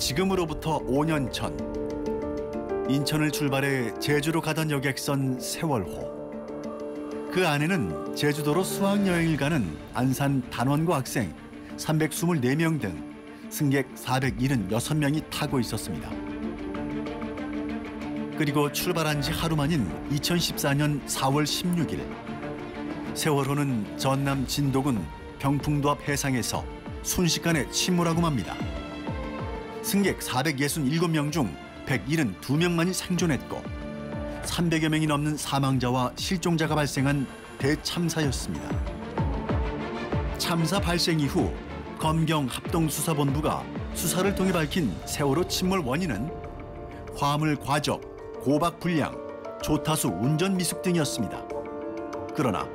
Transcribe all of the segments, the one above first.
지금으로부터 5년 전 인천을 출발해 제주로 가던 여객선 세월호. 그 안에는 제주도로 수학여행을 가는 안산 단원고 학생 324명 등 승객 476명이 타고 있었습니다. 그리고 출발한 지 하루 만인 2014년 4월 16일 세월호는 전남 진도군 병풍도 앞 해상에서 순식간에 침몰하고 맙니다. 승객 467명 중 172명만이 생존했고 300여 명이 넘는 사망자와 실종자가 발생한 대참사였습니다. 참사 발생 이후 검경 합동수사본부가 수사를 통해 밝힌 세월호 침몰 원인은 화물 과적, 고박 불량, 조타수 운전 미숙 등이었습니다. 그러나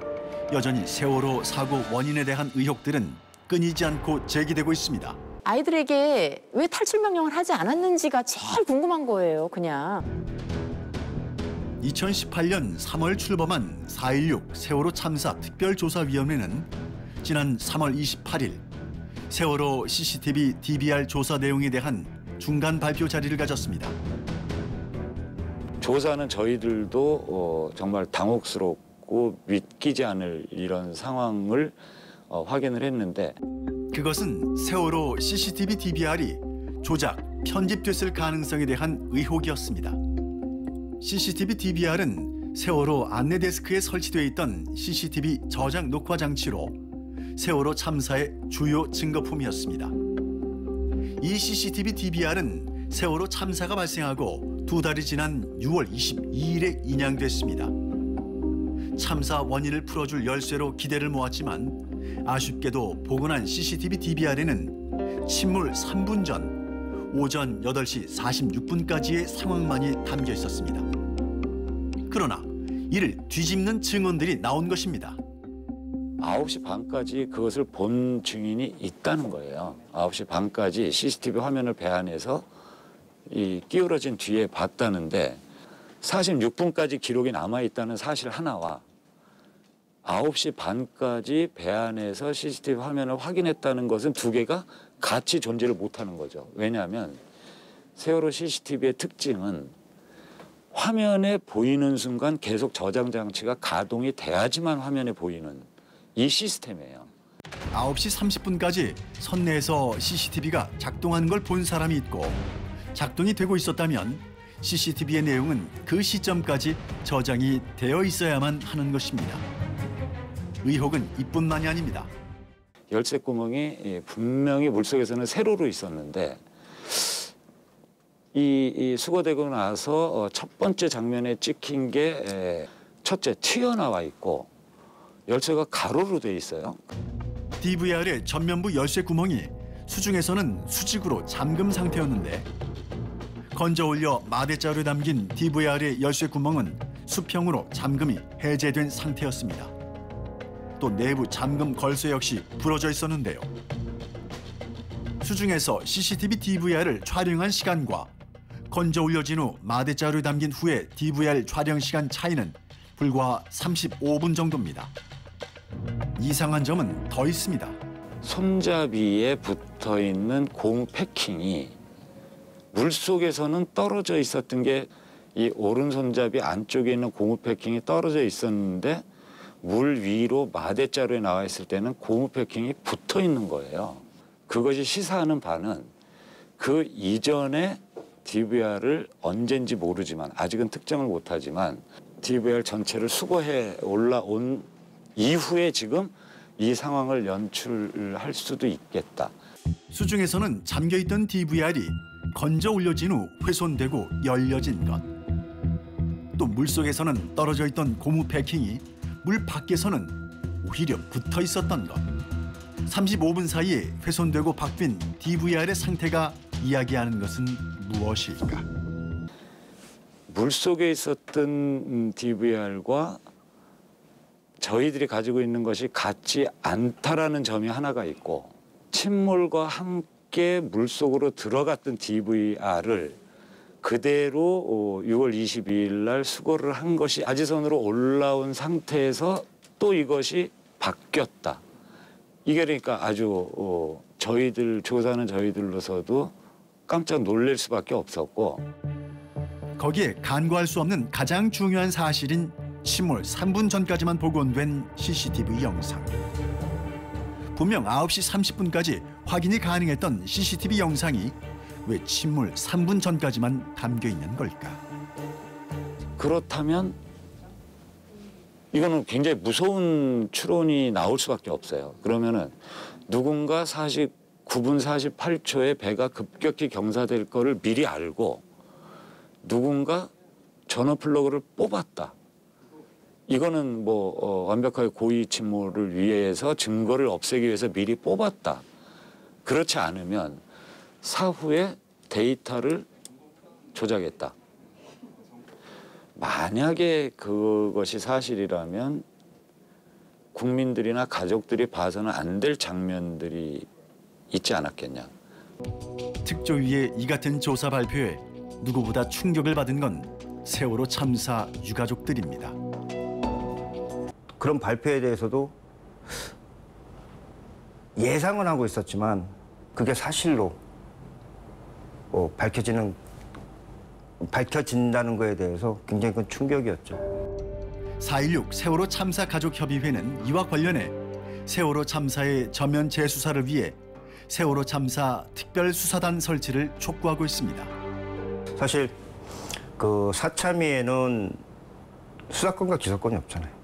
여전히 세월호 사고 원인에 대한 의혹들은 끊이지 않고 제기되고 있습니다. 아이들에게 왜 탈출 명령을 하지 않았는지가 제일 궁금한 거예요, 그냥. 2018년 3월 출범한 4.16 세월호 참사 특별조사위원회는 지난 3월 28일 세월호 CCTV DVR 조사 내용에 대한 중간 발표 자리를 가졌습니다. 조사는 저희들도 정말 당혹스럽고 믿기지 않을 이런 상황을 확인을 했는데 그것은 세월호 CCTV DVR이 조작, 편집됐을 가능성에 대한 의혹이었습니다. CCTV DVR은 세월호 안내 데스크에 설치되어 있던 CCTV 저장 녹화 장치로 세월호 참사의 주요 증거품이었습니다. 이 CCTV DVR은 세월호 참사가 발생하고 2달이 지난 6월 22일에 인양됐습니다. 참사 원인을 풀어줄 열쇠로 기대를 모았지만 아쉽게도 복원한 CCTV DVR에는 침몰 3분 전 오전 8시 46분까지의 상황만이 담겨 있었습니다. 그러나 이를 뒤집는 증언들이 나온 것입니다. 9시 반까지 그것을 본 증인이 있다는 거예요. 9시 반까지 CCTV 화면을 배 안에서 이 끼우러진 뒤에 봤다는데 46분까지 기록이 남아있다는 사실 하나와 9시 반까지 배 안에서 CCTV 화면을 확인했다는 것은 두 개가 같이 존재를 못하는 거죠. 왜냐하면 세월호 CCTV의 특징은 화면에 보이는 순간 계속 저장 장치가 가동이 돼야지만 화면에 보이는 이 시스템이에요. 9시 30분까지 선내에서 CCTV가 작동하는 걸 본 사람이 있고 작동이 되고 있었다면 CCTV의 내용은 그 시점까지 저장이 되어 있어야만 하는 것입니다. 의혹은 이뿐만이 아닙니다. 열쇠 구멍이 분명히 물속에서는 세로로 있었는데 이 수거되고 나서 첫 번째 장면에 찍힌 게 첫째 튀어나와 있고 열쇠가 가로로 돼 있어요. DVR의 전면부 열쇠 구멍이 수중에서는 수직으로 잠금 상태였는데 건져 올려 마대자루에 담긴 DVR의 열쇠 구멍은 수평으로 잠금이 해제된 상태였습니다. 또 내부 잠금 걸쇠 역시 부러져 있었는데요. 수중에서 CCTV DVR을 촬영한 시간과 건져 올려진 후 마대자루에 담긴 후에 DVR 촬영 시간 차이는 불과 35분 정도입니다. 이상한 점은 더 있습니다. 손잡이에 붙어있는 고무 패킹이 물속에서는 떨어져 있었던 게 이 오른손잡이 안쪽에 있는 고무 패킹이 떨어져 있었는데 물 위로 마대자루에 나와 있을 때는 고무 패킹이 붙어 있는 거예요. 그것이 시사하는 바는 그 이전에 DVR을 언젠지 모르지만 아직은 특정을 못하지만 DVR 전체를 수거해 올라온 이후에 지금 이 상황을 연출할 수도 있겠다. 수중에서는 잠겨있던 DVR이 건져 올려진 후 훼손되고 열려진 것. 또 물속에서는 떨어져 있던 고무 패킹이 물 밖에서는 오히려 붙어 있었던 것. 35분 사이에 훼손되고 바뀐 DVR의 상태가 이야기하는 것은 무엇일까? 물속에 있었던 DVR과 저희들이 가지고 있는 것이 같지 않다라는 점이 하나가 있고 침몰과 함께 물속으로 들어갔던 DVR을 그대로 6월 22일 날 수거를 한 것이 아지선으로 올라온 상태에서 또 이것이 바뀌었다. 이게 그러니까 아주 저희들 조사는 저희들로서도 깜짝 놀랄 수밖에 없었고 거기에 간과할 수 없는 가장 중요한 사실인 침몰 3분 전까지만 복원된 CCTV 영상. 분명 9시 30분까지 확인이 가능했던 CCTV 영상이 왜 침몰 3분 전까지만 담겨 있는 걸까? 그렇다면 이거는 굉장히 무서운 추론이 나올 수밖에 없어요. 그러면은 누군가 9분 48초에 배가 급격히 경사될 거를 미리 알고 누군가 전원 플러그를 뽑았다. 이거는 완벽하게 고의 침몰을 위해서 증거를 없애기 위해서 미리 뽑았다. 그렇지 않으면 사후에 데이터를 조작했다. 만약에 그것이 사실이라면 국민들이나 가족들이 봐서는 안 될 장면들이 있지 않았겠냐. 특조위의 이 같은 조사 발표에 누구보다 충격을 받은 건 세월호 참사 유가족들입니다. 그런 발표에 대해서도 예상은 하고 있었지만 그게 사실로 밝혀진다는 거에 대해서 굉장히 큰 충격이었죠. 4.16 세월호 참사 가족협의회는 이와 관련해 세월호 참사의 전면 재수사를 위해 세월호 참사 특별수사단 설치를 촉구하고 있습니다. 사실 그 사참위에는 수사권과 기소권이 없잖아요.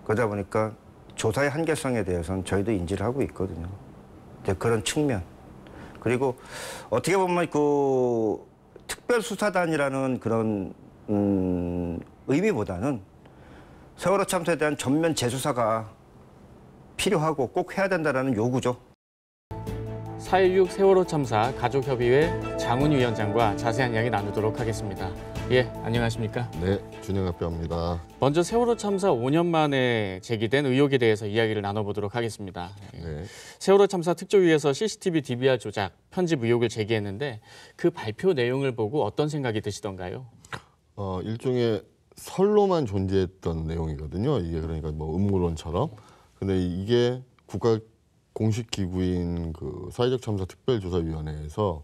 그러다 보니까 조사의 한계성에 대해서는 저희도 인지를 하고 있거든요. 이제 그런 측면. 그리고 어떻게 보면 그 특별수사단이라는 그런 의미보다는 세월호 참사에 대한 전면 재수사가 필요하고 꼭 해야 된다는 요구죠. 4.16 세월호 참사 가족협의회 장훈 위원장과 자세한 이야기 나누도록 하겠습니다. 예, 안녕하십니까? 네, 준영학교입니다. 먼저 세월호 참사 5년 만에 제기된 의혹에 대해서 이야기를 나눠보도록 하겠습니다. 네. 세월호 참사 특조위에서 CCTV DVR 조작, 편집 의혹을 제기했는데 그 발표 내용을 보고 어떤 생각이 드시던가요? 일종의 설로만 존재했던 내용이거든요. 이게 그러니까 음모론처럼. 근데 이게 국가 공식 기구인 그 사회적 참사 특별조사위원회에서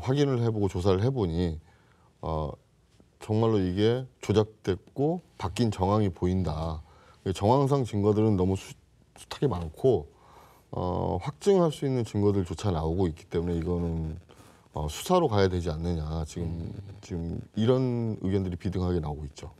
확인을 해보고 조사를 해보니 정말로 이게 조작됐고 바뀐 정황이 보인다. 정황상 증거들은 너무 숱하게 많고 확증할 수 있는 증거들조차 나오고 있기 때문에 이거는 수사로 가야 되지 않느냐. 지금 이런 의견들이 비등하게 나오고 있죠.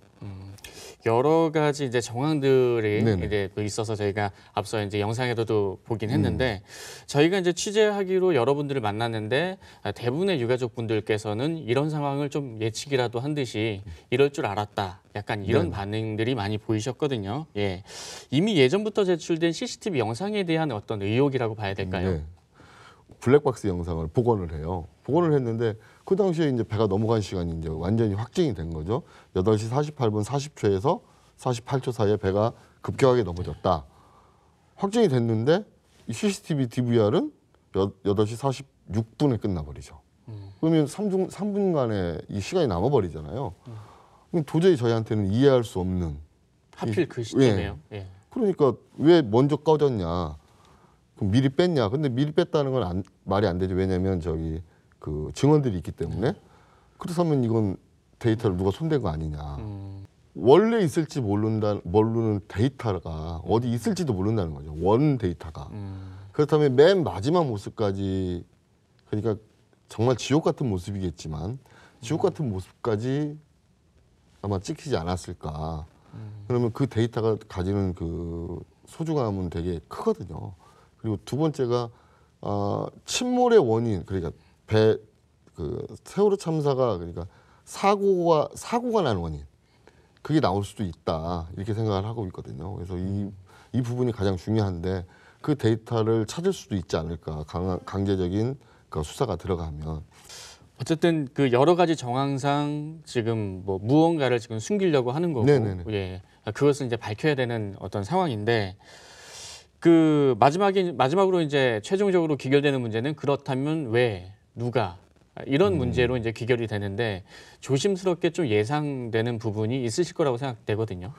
여러 가지 이제 정황들이 네네. 이제 있어서 저희가 앞서 이제 영상에서도 보긴 했는데 저희가 이제 취재하기로 여러분들을 만났는데 대부분의 유가족 분들께서는 이런 상황을 좀 예측이라도 한 듯이 이럴 줄 알았다. 약간 이런 네네. 반응들이 많이 보이셨거든요. 예. 이미 예전부터 제출된 CCTV 영상에 대한 어떤 의혹이라고 봐야 될까요? 네. 블랙박스 영상을 복원을 해요. 복원을 했는데 그 당시에 이제 배가 넘어간 시간이 이제 완전히 확정이 된 거죠. 8시 48분 40초에서 48초 사이에 배가 급격하게 넘어졌다. 확정이 됐는데 이 CCTV DVR은 8시 46분에 끝나버리죠. 그러면 3분간의 이 시간이 남아버리잖아요. 도저히 저희한테는 이해할 수 없는. 하필 그 시점에요. 예. 그러니까 왜 먼저 꺼졌냐. 그럼 미리 뺐냐. 근데 미리 뺐다는 건 말이 안 되죠. 왜냐하면 그 증언들이 있기 때문에. 그렇다면 이건 데이터를 누가 손댄 거 아니냐. 원래 있을지 모르는 데이터가 어디 있을지도 모른다는 거죠. 원 데이터가. 그렇다면 맨 마지막 모습까지, 그러니까 정말 지옥 같은 모습이겠지만 지옥 같은 모습까지 아마 찍히지 않았을까. 그러면 그 데이터가 가지는 그 소중함은 되게 크거든요. 그리고 두 번째가 침몰의 원인, 그러니까 그 세월호 참사가 그러니까 사고가 난 원인, 그게 나올 수도 있다 이렇게 생각을 하고 있거든요. 그래서 이 부분이 가장 중요한데 그 데이터를 찾을 수도 있지 않을까. 강제적인 그 수사가 들어가면. 어쨌든 그 여러 가지 정황상 지금 무언가를 지금 숨기려고 하는 거고, 네네네. 예, 그것을 이제 밝혀야 되는 어떤 상황인데. 그 마지막으로 이제 최종적으로 귀결되는 문제는 그렇다면 왜 누가 이런 문제로 이제 귀결이 되는데 조심스럽게 좀 예상되는 부분이 있으실 거라고 생각되거든요.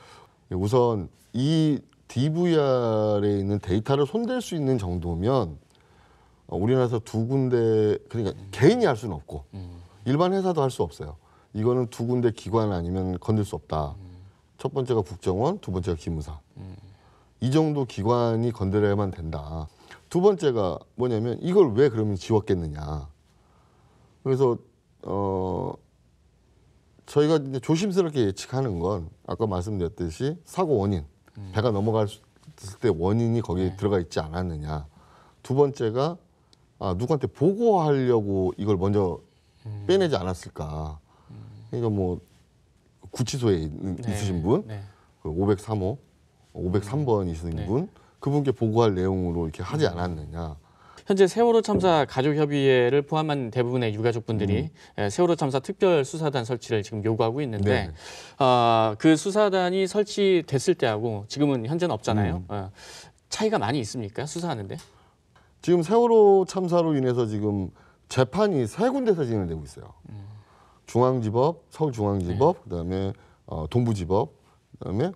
우선 이 DVR에 있는 데이터를 손댈 수 있는 정도면 우리나라에서 두 군데 그러니까 개인이 할 수는 없고 일반 회사도 할 수 없어요. 이거는 두 군데 기관 아니면 건들 수 없다. 첫 번째가 국정원, 두 번째가 기무사. 이 정도 기관이 건드려야만 된다. 두 번째가 뭐냐면 이걸 왜 그러면 지웠겠느냐. 그래서 저희가 이제 조심스럽게 예측하는 건 아까 말씀드렸듯이 사고 원인, 배가 넘어갔을 때 원인이 거기에 들어가 있지 않았느냐. 두 번째가 누구한테 보고하려고 이걸 먼저 빼내지 않았을까. 그러니까 뭐 구치소에 있으신 분, 그 503호, 503번이신 분, 그분께 보고할 내용으로 이렇게 하지 않았느냐. 현재 세월호 참사 가족협의회를 포함한 대부분의 유가족분들이 세월호 참사 특별수사단 설치를 지금 요구하고 있는데 그 수사단이 설치됐을 때하고 지금은 현재는 없잖아요. 차이가 많이 있습니까? 수사하는데? 지금 세월호 참사로 인해서 지금 재판이 세 군데서 진행되고 있어요. 중앙지법, 서울중앙지법, 그다음에 동부지법, 그다음에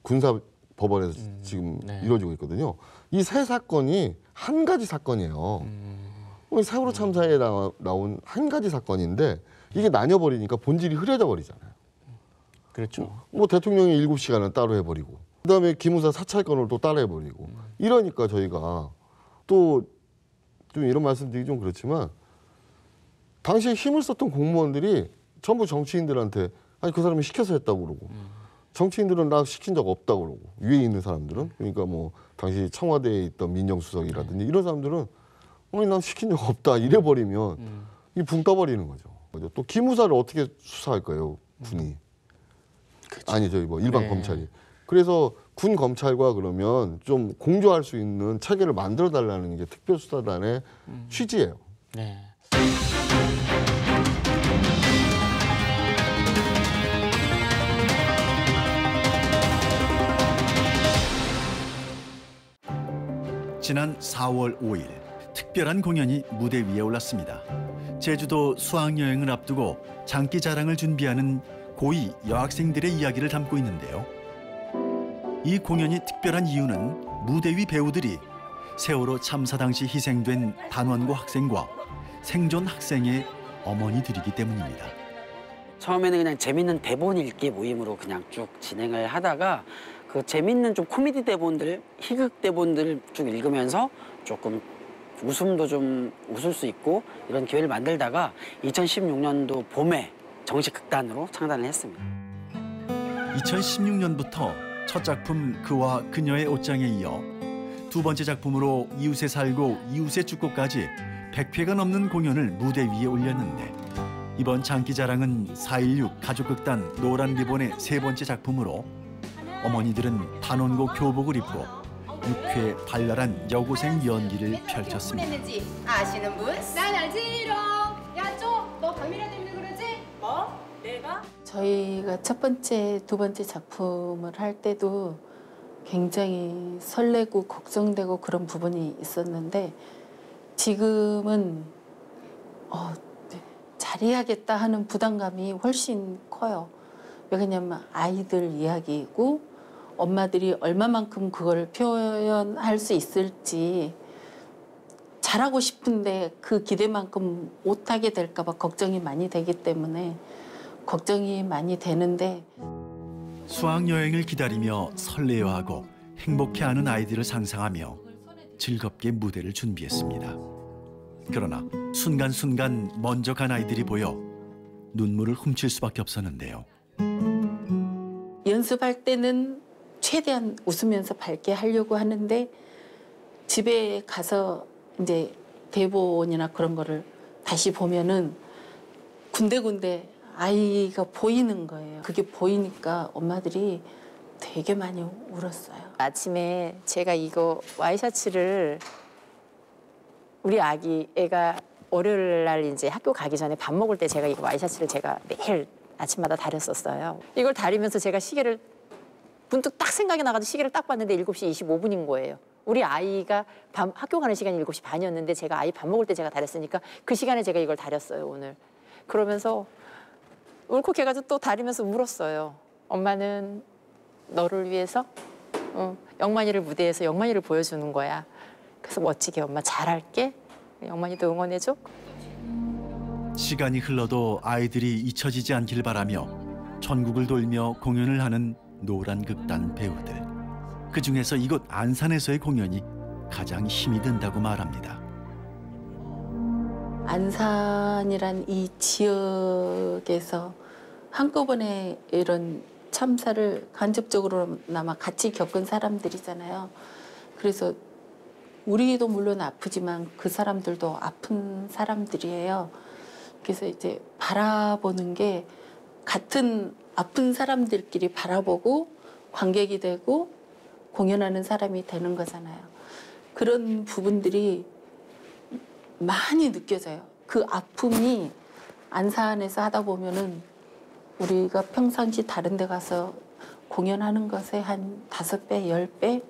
군사법원에서 지금 이루어지고 있거든요. 이 세 사건이 한 가지 사건이에요. 세월호 참사에 나온 한 가지 사건인데 이게 나뉘어버리니까 본질이 흐려져 버리잖아요. 그렇죠. 뭐 대통령이 7시간을 따로 해버리고 그다음에 기무사 사찰건을 또 따로 해버리고 이러니까 저희가 또 좀 이런 말씀드리기 좀 그렇지만 당시에 힘을 썼던 공무원들이 전부 정치인들한테 아니 그 사람이 시켜서 했다고 그러고 정치인들은 나 시킨 적 없다고 그러고 위에 있는 사람들은 그러니까 뭐 당시 청와대에 있던 민정수석이라든지 이런 사람들은 아니 난 시킨 적 없다 이래버리면 이 붕 떠버리는 거죠. 또 기무사를 어떻게 수사할 거예요 군이? 아니 저희 뭐 일반 검찰이. 그래서 군 검찰과 그러면 좀 공조할 수 있는 체계를 만들어 달라는 게 특별수사단의 취지예요. 네. 지난 4월 5일 특별한 공연이 무대 위에 올랐습니다. 제주도 수학여행을 앞두고 장기자랑을 준비하는 고2 여학생들의 이야기를 담고 있는데요. 이 공연이 특별한 이유는 무대 위 배우들이 세월호 참사 당시 희생된 단원고 학생과 생존 학생의 어머니들이기 때문입니다. 처음에는 그냥 재밌는 대본 읽기 모임으로 그냥 쭉 진행을 하다가 그 재밌는 좀 코미디 대본들, 희극 대본들을 쭉 읽으면서 조금 웃음도 좀 웃을 수 있고 이런 기회를 만들다가 2016년도 봄에 정식 극단으로 창단을 했습니다. 2016년부터 첫 작품 그와 그녀의 옷장에 이어 두 번째 작품으로 이웃에 살고 이웃에 죽고까지 100회가 넘는 공연을 무대 위에 올렸는데 이번 장기자랑은 4.16 가족극단 노란 리본의 세 번째 작품으로 어머니들은 단원고 교복을 입고 6회 발랄한 여고생 연기를 펼쳤습니다. 아시는 분? 난 알지롱. 야, 너 박미라 때문에 그러지? 뭐? 내가? 저희가 첫 번째, 두 번째 작품을 할 때도 굉장히 설레고 걱정되고 그런 부분이 있었는데 지금은 잘해야겠다 하는 부담감이 훨씬 커요. 왜냐면 아이들 이야기이고 엄마들이 얼마만큼 그걸 표현할 수 있을지 잘하고 싶은데 그 기대만큼 못하게 될까 봐 걱정이 많이 되기 때문에 걱정이 많이 되는데 수학여행을 기다리며 설레어하고 행복해하는 아이들을 상상하며 즐겁게 무대를 준비했습니다. 그러나 순간순간 먼저 간 아이들이 보여 눈물을 훔칠 수밖에 없었는데요. 연습할 때는 최대한 웃으면서 밝게 하려고 하는데 집에 가서 이제 대본이나 그런 거를 다시 보면은 군데군데 아이가 보이는 거예요. 그게 보이니까 엄마들이 되게 많이 울었어요. 아침에 제가 이거 와이셔츠를 우리 애가 월요일 날 이제 학교 가기 전에 밥 먹을 때 제가 이거 와이셔츠를 제가 매일 아침마다 다렸었어요. 이걸 다리면서 제가 시계를 문득 딱 생각이 나가지고 시계를 딱 봤는데 7시 25분인 거예요. 우리 아이가 학교 가는 시간이 7시 반이었는데 제가 아이 밥 먹을 때 제가 다렸으니까 그 시간에 제가 이걸 다렸어요, 오늘. 그러면서 울컥해가지고 또 다리면서 울었어요. 엄마는 너를 위해서 영만이를 무대에서 영만이를 보여주는 거야. 그래서 멋지게 엄마 잘할게. 영만이도 응원해줘. 시간이 흘러도 아이들이 잊혀지지 않길 바라며 전국을 돌며 공연을 하는 노란 극단 배우들. 그중에서 이곳 안산에서의 공연이 가장 힘이 든다고 말합니다. 안산이란 이 지역에서 한꺼번에 이런 참사를 간접적으로나마 같이 겪은 사람들이잖아요. 그래서 우리도 물론 아프지만 그 사람들도 아픈 사람들이에요. 그래서 이제 바라보는 게 같은 아픈 사람들끼리 바라보고 관객이 되고 공연하는 사람이 되는 거잖아요. 그런 부분들이 많이 느껴져요. 그 아픔이 안산에서 하다 보면은 우리가 평상시 다른 데 가서 공연하는 것에 한 5배, 10배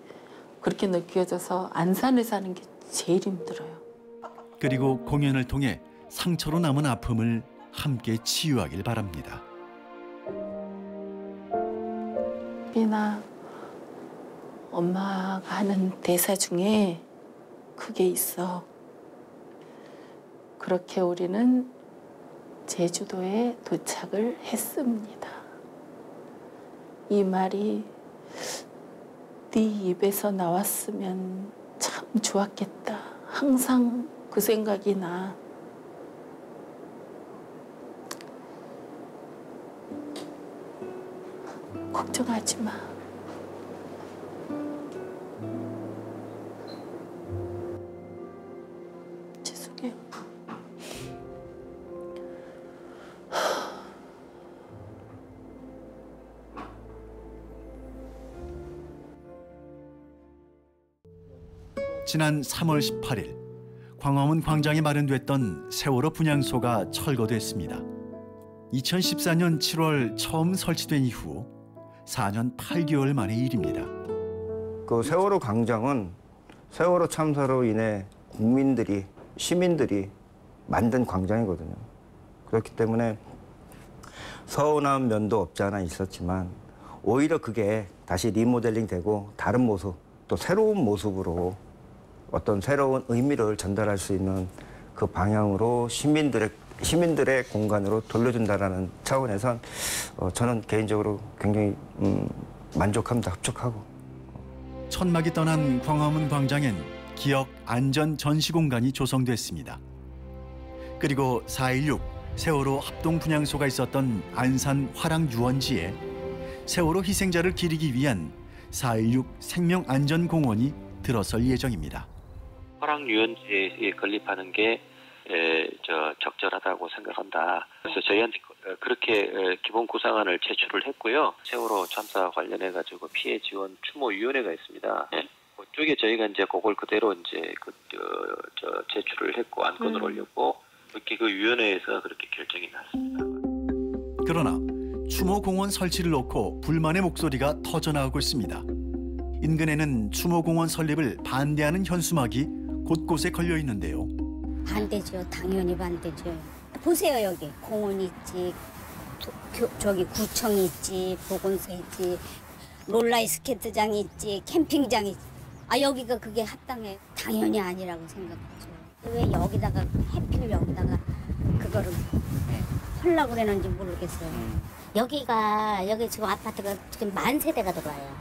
그렇게 느껴져서 안산에서 하는 게 제일 힘들어요. 그리고 공연을 통해 상처로 남은 아픔을 함께 치유하길 바랍니다. 비나 엄마가 하는 대사 중에 그게 있어. 그렇게 우리는 제주도에 도착을 했습니다. 이 말이 네 입에서 나왔으면 참 좋았겠다. 항상 그 생각이 나. 걱정하지 마. 죄송해요. 지난 3월 18일 광화문 광장에 마련됐던 세월호 분향소가 철거됐습니다. 2014년 7월 처음 설치된 이후 4년 8개월 만의 일입니다. 그 세월호 광장은 세월호 참사로 인해 국민들이, 시민들이 만든 광장이거든요. 그렇기 때문에 서운한 면도 없지 않아 있었지만 오히려 그게 다시 리모델링 되고 다른 모습, 또 새로운 모습으로 어떤 새로운 의미를 전달할 수 있는 그 방향으로 시민들의 공간으로 돌려준다라는 차원에선 저는 개인적으로 굉장히 만족합니다. 흡족하고. 천막이 떠난 광화문 광장엔 기억 안전 전시 공간이 조성됐습니다. 그리고 4.16 세월호 합동 분향소가 있었던 안산 화랑 유원지에 세월호 희생자를 기리기 위한 4.16 생명안전공원이 들어설 예정입니다. 화랑 유원지에 건립하는 게 적절하다고 생각한다. 그래서 저희한테 그렇게 기본 구상안을 제출을 했고요. 세월호 참사 관련해 가지고 피해 지원 추모위원회가 있습니다. 그쪽에 저희가 이제 그걸 그대로 이제 제출을 했고 안건을 올렸고 그렇게 그 위원회에서 그렇게 결정이 났습니다. 그러나 추모공원 설치를 놓고 불만의 목소리가 터져나오고 있습니다. 인근에는 추모공원 설립을 반대하는 현수막이 곳곳에 걸려 있는데요. 반대죠. 당연히 반대죠. 보세요. 여기 공원 있지, 저기 구청이 있지, 보건소 있지, 롤라이 스케이트장 있지, 캠핑장 있지. 아 여기가 그게 합당해. 당연히 아니라고 생각하죠. 왜 여기다가 해필 여기다가 그거를 하려고 그러는지 모르겠어요. 여기 지금 아파트가 지금 만 세대가 들어와요.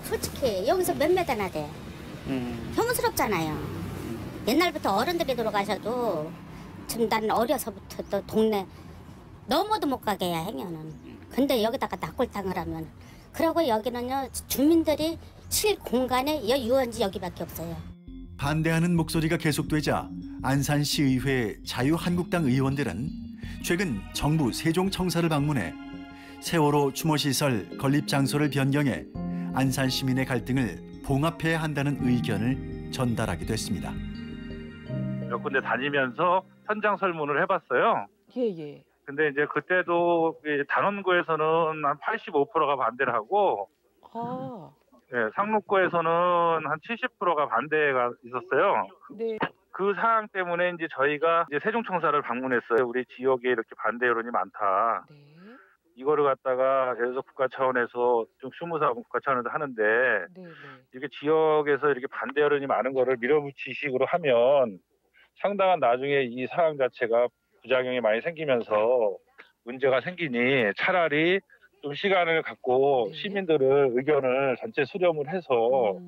솔직히 여기서 몇 메다나 돼. 혐오스럽잖아요. 옛날부터 어른들이 돌아가셔도 지금 난 어려서부터 또 동네 넘어도 못 가게 해야 행여는. 근데 여기다가 낙골당을 하면 그러고 여기는요 주민들이 쉴 공간에 유원지 여기밖에 없어요. 반대하는 목소리가 계속되자 안산시의회 자유한국당 의원들은 최근 정부 세종청사를 방문해 세월호 추모시설 건립 장소를 변경해 안산 시민의 갈등을 봉합해야 한다는 의견을 전달하기도 했습니다. 몇 군데 다니면서 현장 설문을 해봤어요. 예. 근데 이제 그때도 단원구에서는 한 85%가 반대를 하고, 상록구에서는 한 70%가 반대가 있었어요. 네. 그 사항 때문에 이제 저희가 이제 세종청사를 방문했어요. 우리 지역에 이렇게 반대 여론이 많다. 이거를 갖다가 예를 들어서 국가 차원에서 좀 추모사 국가 차원에서 하는데 이렇게 지역에서 이렇게 반대 여론이 많은 거를 밀어붙이식으로 하면 상당한 나중에 이 상황 자체가 부작용이 많이 생기면서 문제가 생기니 차라리 좀 시간을 갖고 시민들의 의견을 전체 수렴을 해서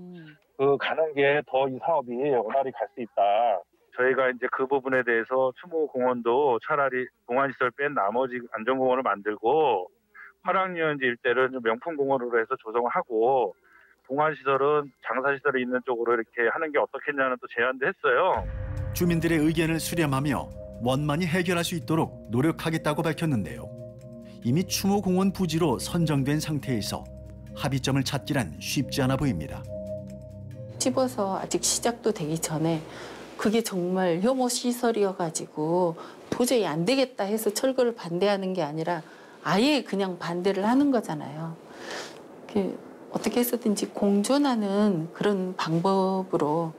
가는 게 더 이 사업이 원활히 갈 수 있다. 저희가 이제 그 부분에 대해서 추모공원도 차라리 공원시설 뺀 나머지 안전공원을 만들고 화랑유원지 일대를 좀 명품공원으로 해서 조성을 하고 공원시설은 장사시설이 있는 쪽으로 이렇게 하는 게 어떻겠냐는 또 제안도 했어요. 주민들의 의견을 수렴하며 원만히 해결할 수 있도록 노력하겠다고 밝혔는데요. 이미 추모공원 부지로 선정된 상태에서 합의점을 찾기란 쉽지 않아 보입니다. 집어서 아직 시작도 되기 전에 그게 정말 혐오 시설이어가지고 도저히 안 되겠다 해서 철거를 반대하는 게 아니라 아예 그냥 반대를 하는 거잖아요. 어떻게 해서든지 공존하는 그런 방법으로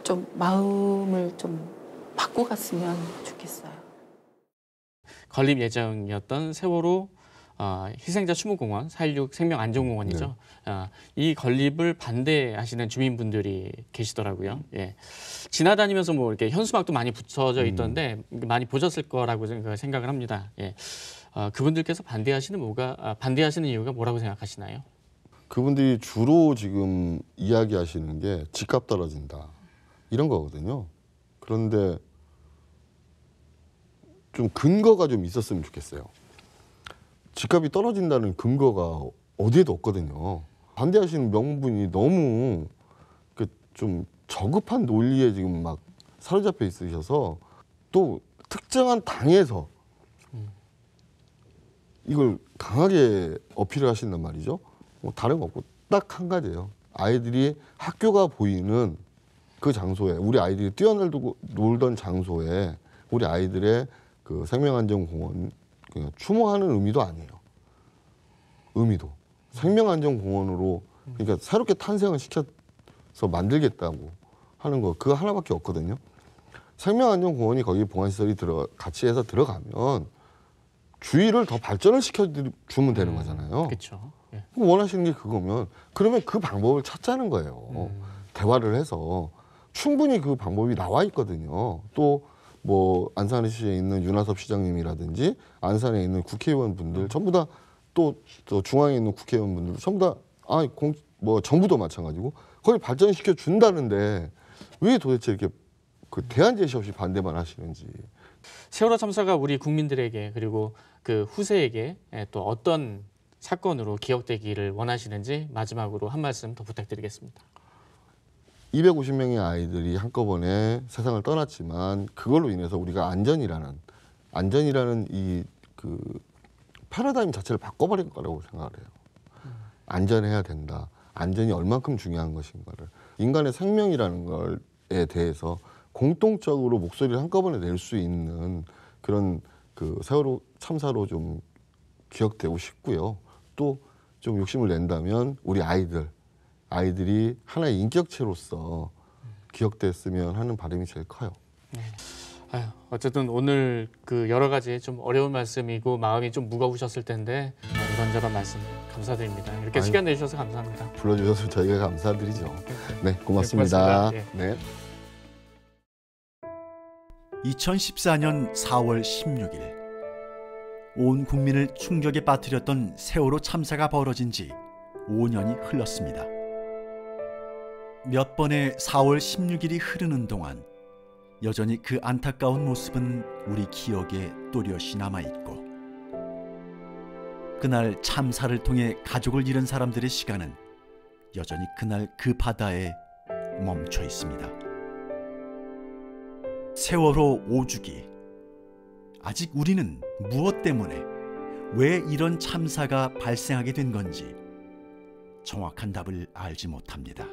좀 마음을 좀 바꿔갔으면 좋겠어요. 건립 예정이었던 세월호 희생자 추모공원, 4.16 생명안전공원이죠. 이 건립을 반대하시는 주민분들이 계시더라고요. 예. 지나다니면서 뭐 이렇게 현수막도 많이 붙여져 있던데 많이 보셨을 거라고 생각을 합니다. 예. 그분들께서 반대하시는 이유가 뭐라고 생각하시나요? 그분들이 주로 지금 이야기하시는 게 집값 떨어진다 이런 거거든요. 그런데 좀 근거가 좀 있었으면 좋겠어요. 집값이 떨어진다는 근거가 어디에도 없거든요. 반대하시는 명분이 너무 좀 저급한 논리에 지금 막 사로잡혀 있으셔서 또 특정한 당에서 이걸 강하게 어필을 하신단 말이죠. 뭐 다른 거 없고 딱 한 가지예요. 아이들이 학교가 보이는 그 장소에, 우리 아이들이 뛰어놀고 놀던 장소에 우리 아이들의 그 생명안전공원 그냥 추모하는 의미도 아니에요. 의미도 생명안전공원으로 그러니까 새롭게 탄생을 시켜서 만들겠다고 하는 거 그거 하나밖에 없거든요. 생명안전공원이 거기 보안시설이 같이 해서 들어가면 주위를 더 발전을 시켜주면 되는 거잖아요. 그렇죠. 예. 원하시는 게 그거면 그러면 그 방법을 찾자는 거예요. 대화를 해서 충분히 그 방법이 나와 있거든요. 또 뭐 안산시에 있는 윤하섭 시장님이라든지 안산에 있는 국회의원분들 전부 다 또 중앙에 있는 국회의원분들 전부 다 정부도 마찬가지고 거기 발전시켜 준다는데 왜 도대체 이렇게 대안 제시 없이 반대만 하시는지. 세월호 참사가 우리 국민들에게 그리고 그 후세에게 또 어떤 사건으로 기억되기를 원하시는지 마지막으로 한 말씀 더 부탁드리겠습니다. 250명의 아이들이 한꺼번에 세상을 떠났지만 그걸로 인해서 우리가 안전이라는 이 패러다임 자체를 바꿔버린 거라고 생각을 해요. 안전해야 된다. 안전이 얼만큼 중요한 것인가를. 인간의 생명이라는 것에 대해서 공통적으로 목소리를 한꺼번에 낼 수 있는 그런 그 세월호 참사로 좀 기억되고 싶고요. 또 좀 욕심을 낸다면 우리 아이들이 하나의 인격체로서 기억됐으면 하는 바람이 제일 커요. 네. 어쨌든 오늘 그 여러 가지 좀 어려운 말씀이고 마음이 좀 무거우셨을 텐데 이런저런 말씀 감사드립니다. 이렇게 시간 내주셔서 감사합니다. 불러주셔서 저희가 감사드리죠. 네, 고맙습니다. 네, 네. 2014년 4월 16일 온 국민을 충격에 빠뜨렸던 세월호 참사가 벌어진 지 5년이 흘렀습니다. 몇 번의 4월 16일이 흐르는 동안 여전히 그 안타까운 모습은 우리 기억에 또렷이 남아있고 그날 참사를 통해 가족을 잃은 사람들의 시간은 여전히 그날 그 바다에 멈춰 있습니다. 세월호 5주기. 아직 우리는 무엇 때문에 왜 이런 참사가 발생하게 된 건지 정확한 답을 알지 못합니다.